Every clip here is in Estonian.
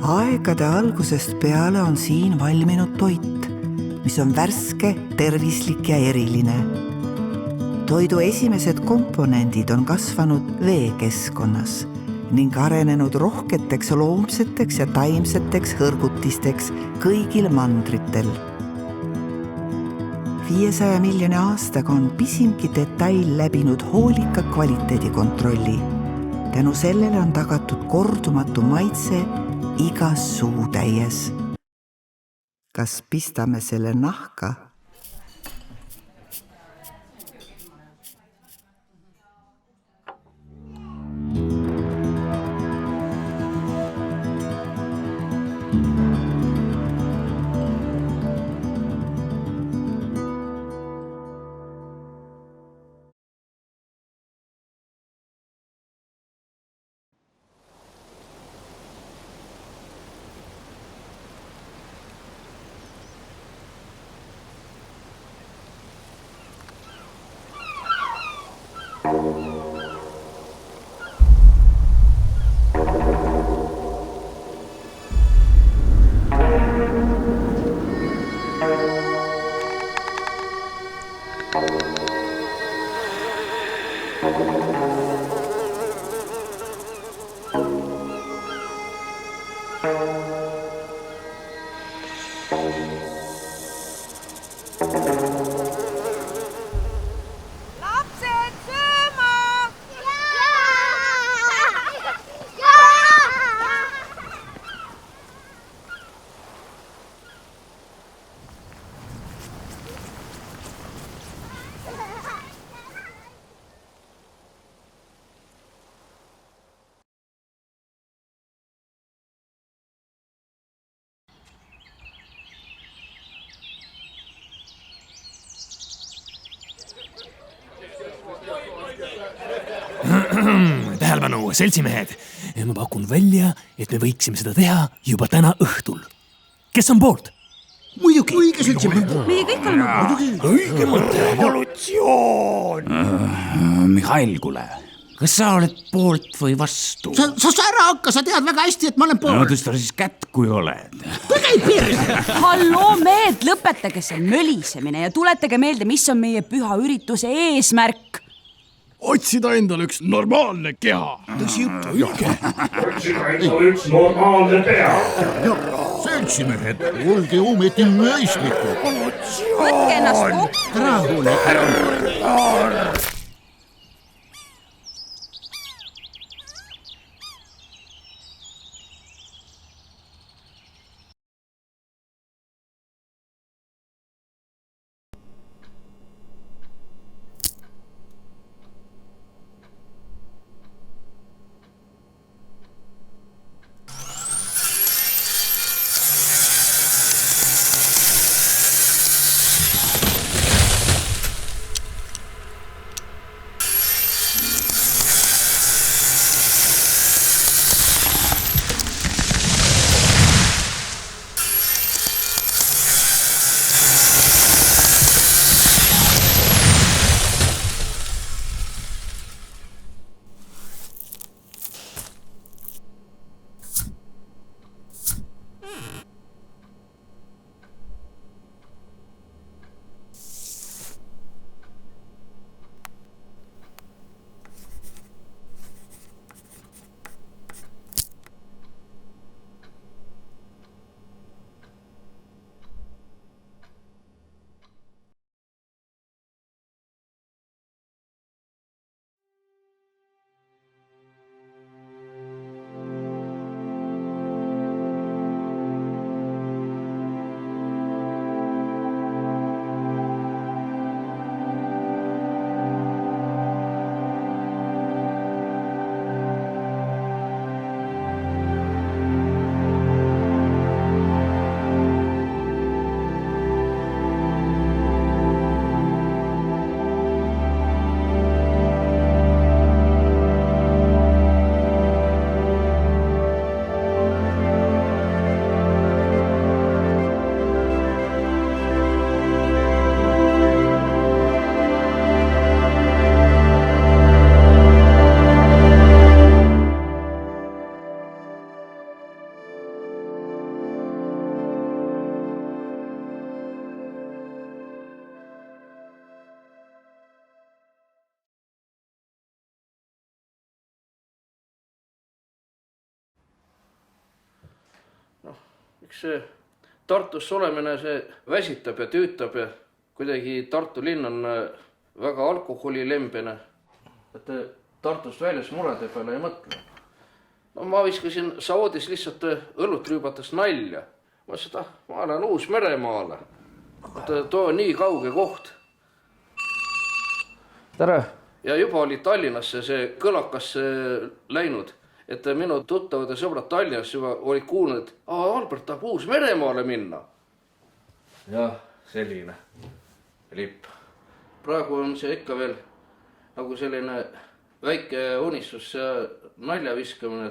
Aegade algusest peale on siin valminud toit, mis on värske, tervislik ja eriline. Toidu esimesed komponendid on kasvanud veekeskkonnas ning arenenud rohketeks loomseteks ja taimseteks hõrgutisteks kõigil mandritel. 500 miljoni aastaga on pisimgi detail läbinud hoolika kvaliteedikontrolli. Tänu sellele on tagatud kordumatu maitse igas suutäies. Kas pistame selle nahka? Tähelepanu, seltsimehed! Ma pakun välja, et me võiksime seda teha juba täna õhtul. Kes on poolt? Muidugi, õige seltsimehed. Meie kõik oleme Õige mõte, revolutsioon! Mihhail, kuule, kas sa oled poolt või vastu? Sa ära hakka, sa tead väga hästi, et ma olen No poolt. tõsta siis kätt, kui oled. Käid perse! Halloo, mehed, lõpetage see mölisemine ja tuletage meelde, mis on meie püha ürituse eesmärk. Otsida endale üks normaalne keha. Otsida endale üks normaalne pea. Seltsimehed, olge ometi mõistlikud. Võtke ennast kokku. Rahule. Eks see Tartus olemine, see väsitab ja tüütab ja kuidagi Tartu linn on väga alkoholilembene. Et Tartust väljas murede peale ei mõtle. No ma viskasin Saodis lihtsalt õllut rüübates nalja. Ma ütlesin, et ma olen Uus-Meremaale. Too on nii kauge koht. Tere! Ja juba oli Tallinnasse see kõlakas läinud. Et minu tuttavad ja sõbrad Tallinnas juba olid kuulnud, et Albert tahab Uus-Meremaale minna. Jah, selline lipp. Praegu on see ikka veel nagu selline väike unistus ja nalja viskamine.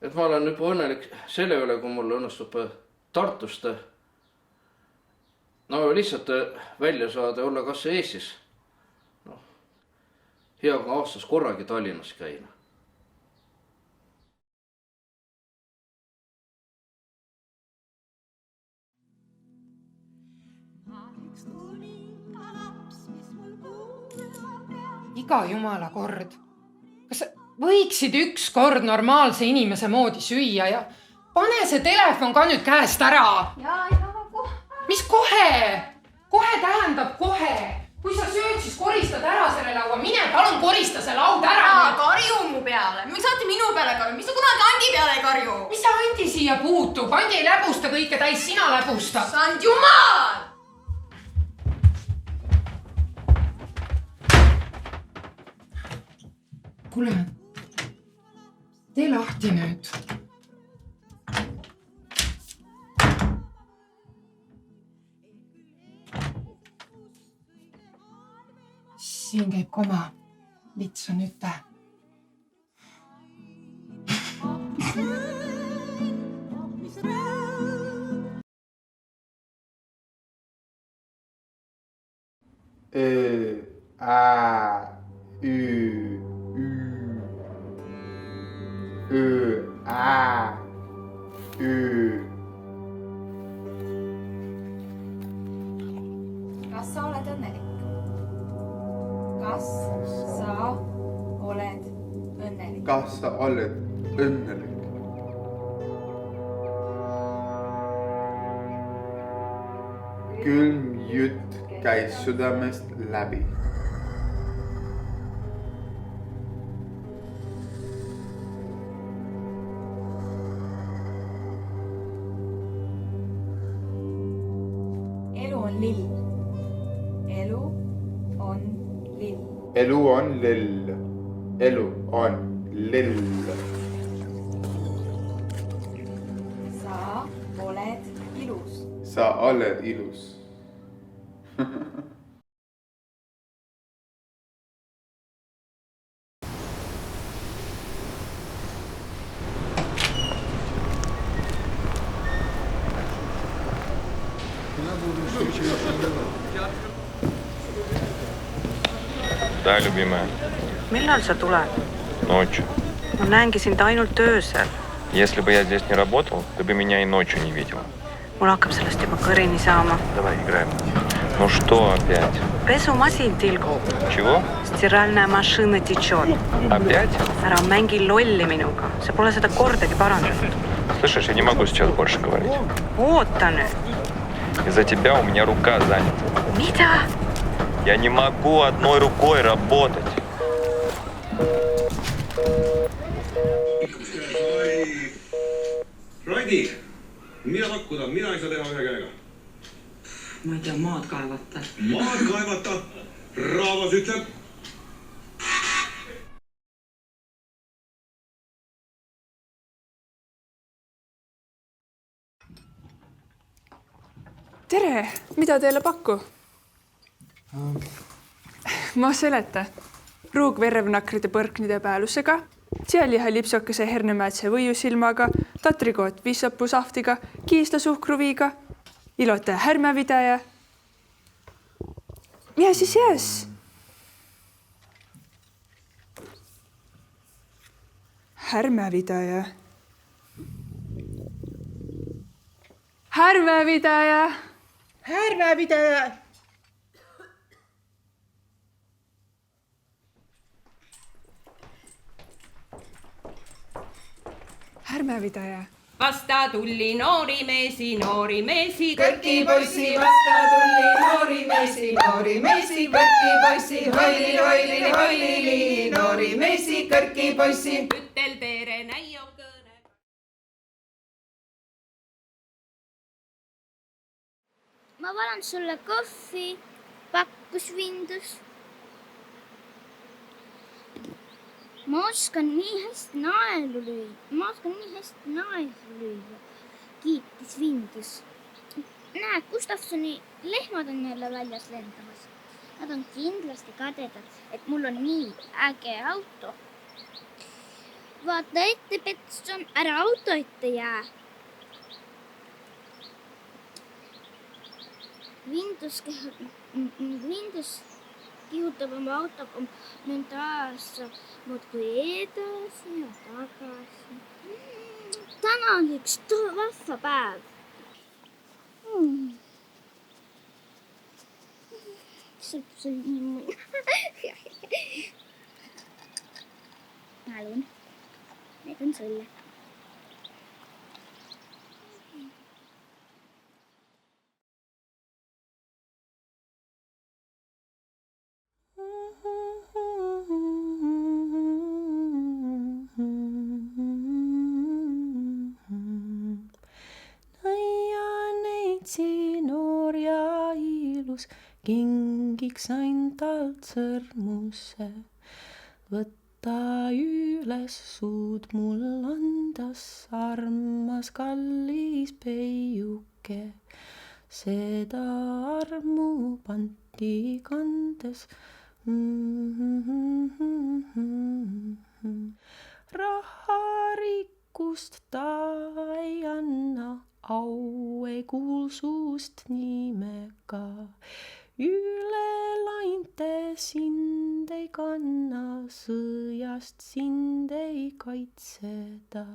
Et ma olen juba õnnelik selle üle, kui mul õnnestub Tartust lihtsalt välja saada olla kas Eestis. Hea, kui aastas korragi Tallinnas käin. Iga jumala kord. Kas võiksid üks kord normaalse inimese moodi süüa ja pane see telefon ka nüüd käest ära. Kohe. Mis kohe? Kohe tähendab kohe. Kui sa sööd, siis koristad ära selle laua. Mine palun korista see laud ära. Karju mu peale. Miks saate minu peale karju? Mis sa kunagi Andi peale ei karju? Mis sa Andi siia puutub? Andi ei läbusta kõike täis, sina läbusta. Sand jumal! Kuule, tee lahti nüüd. Siin käib koma. Lits on üte. Kas sa oled õnnelik? Kas sa oled õnnelik? Kas sa oled õnnelik? Külm jutt käis südamest läbi. Elu on lill. Elu on lill. Elu on lill. Elu on lill. Sa oled ilus. Sa oled ilus. Да, любимая. Millal sa tuled? Ночью. Ma näengi sind ainult öösel. Если бы я здесь не работал, ты бы меня и ночью не видел. Mul hakkab sellest juba kõrini saama. Давай, играем. Ну что опять? Pesumasin tilgub. Чего? Стиральная машина течет. Опять? Ära mängi lolli minuga. Sa pole seda kordagi parandatud. Слышишь, я не могу сейчас больше говорить. Oota nüüd. Из-за тебя у меня рука занята. Mida? Я не могу одной рукой работать. Radi, mida pakkuda? Mina ei saa teha ühe käega. Ma ei tea, maad kaevata. Maad kaevata? Rahvas ütleb. Tere, mida teile pakku? Ma seleta. Ruugverrevnakride põrknide päälusega, sealiha lipsokese hernemäätse võiusilmaga, tatrikoot viissapusahtiga, kiisla suhkruviiga, ilotaja härmävidaja. Ja siis jääs. Härmävidaja. Härmävidaja. Härmävidaja. Härmävidaja, vasta tulli noori meesi, Kõrki poissi vasta tulli noori meesi, kõrki poissi, hoilili, hoilili, noori meesi, kõrki poissi. ütel tere näio kõne. Ma valan sulle kohvi, pakkus Vindus. Ma oskan nii hästi naelu lüüa, kiitis Vindus. Näe, Gustavsoni lehmad on jälle väljas lendamas. Nad on kindlasti kadedad, et mul on nii äge auto. Vaata ette, Petson, ära auto ette jää. Vindus kihutab oma autoga mõnda muudkui edasi ja tagasi. Täna on üks vahva päev. See on nii mõni. Palun, need on sulle. Noor ja ilus, kingiks sain talt sõrmuse. Võta üles suud mul andas, armas kallis peiuke. Seda armu panti kandes. Raharikkust ta ei anna, au ei kuulsust nimega. Üle lainte sind ei kanna, sõjast sind ei kaitseda.